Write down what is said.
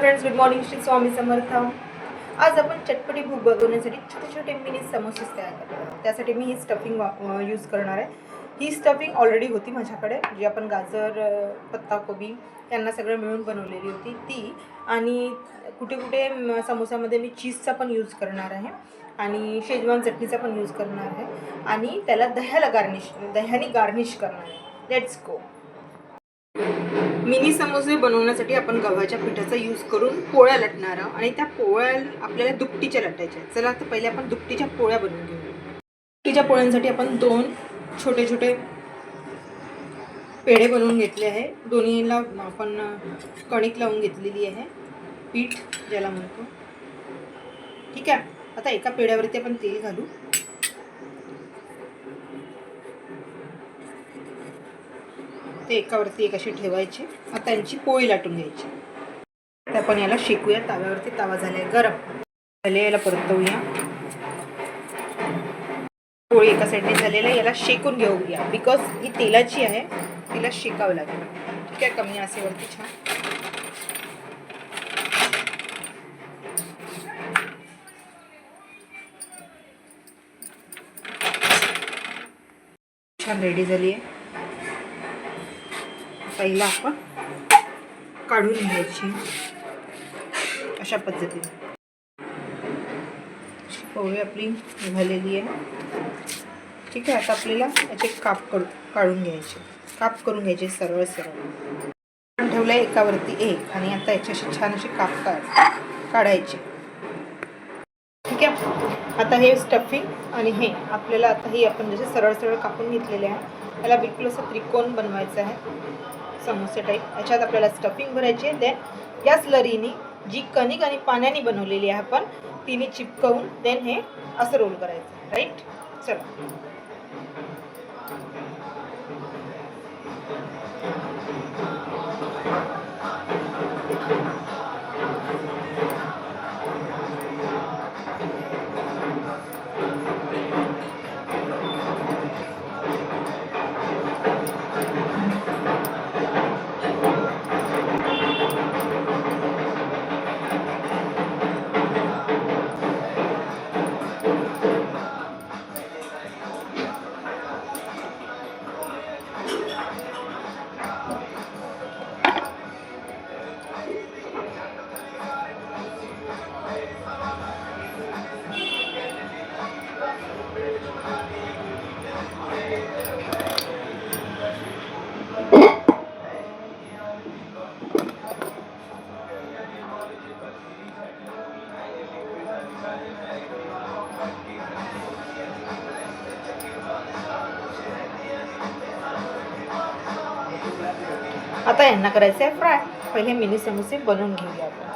Friends, good morning. Shri Swami Samarth. आज आपण चटपटी भूक बनवण्यासाठी छोटे छोटे मिनी समोसेस तयार करणार आहोत. त्यासाठी मी ही स्टफिंग यूज करणार आहे. ही स्टफिंग ऑलरेडी होती माझ्याकडे, जी आपण गाजर, पत्ताकोबी यांना सगळं मिळून बनवलेली होती ती. आणि कुठे कुठे समोसामध्ये मी चीजचा पण यूज करणार आहे आणि शेजवान चटणीचा पण यूज करणार आहे आणि त्याला दह्याने गार्निश करणार आहे. Let's go. मिनी समोसे बनवण्यासाठी आपण गव्हाच्या पिठाचा यूज करून पोळ्या लाटणार आहोत आणि त्या पोळ्या आपल्याला दुपटीच्या लाटायच्या. चला तर पहिले आपण दुपटीच्या पोळ्या बनवून घेऊ. दुपटीच्या पोळ्यांसाठी आपण 2 छोटे छोटे पेढे बनवून घेतले आहे. दोन्हीला आपण कणिक लावून घेतलेली आहे, पीठ ज्याला म्हणतो. ठीक आहे. आता एका पेढ्यावरती आपण तेल घालू. ते एकावरती एक असे ठेवायचे. आता यांची पोळी लाटून घ्यायची. आता आपण याला शेकूया ताव्यावरती. तावा झालाय गरम. पहिले याला परतवूया. पोळी एका साईडने झालेला आहे. याला शेकून घेऊया बिकॉज ही तेलाची आहे, तिला शेकावं लागेल. ठीक आहे. कमी आचेवरती छान छान रेडी झाली आहे. पहिला आपण काढून घ्यायची अशा पद्धतीने. पोळी आपली झालेली आहे. ठीक आहे. आता आपल्याला याचे काप काढून घ्यायचे, काप करून घ्यायचे सरळ सरळ. ठेवलं आहे एकावरती एक आणि आता याच्याशी छान असे काप काढायचे. ठीक आहे. आता हे स्टफिंग आणि हे आपल्याला आता हे आपण जसे सरळ सरळ कापून घेतलेले आहे याला बिलकुल असं त्रिकोण बनवायचं आहे, समोसे टाईप. याच्यात आपल्याला स्टफिंग भरायची आहे. देन या स्लरीनी जी कणिक आणि पाण्याने बनवलेली आहे आपण तिने चिपकवून देन हे असं रोल करायचं. राईट. चला. आता यांना करायचं आहे फ्राय. पहिले मिनी समोसे बनवून घेऊया आपण.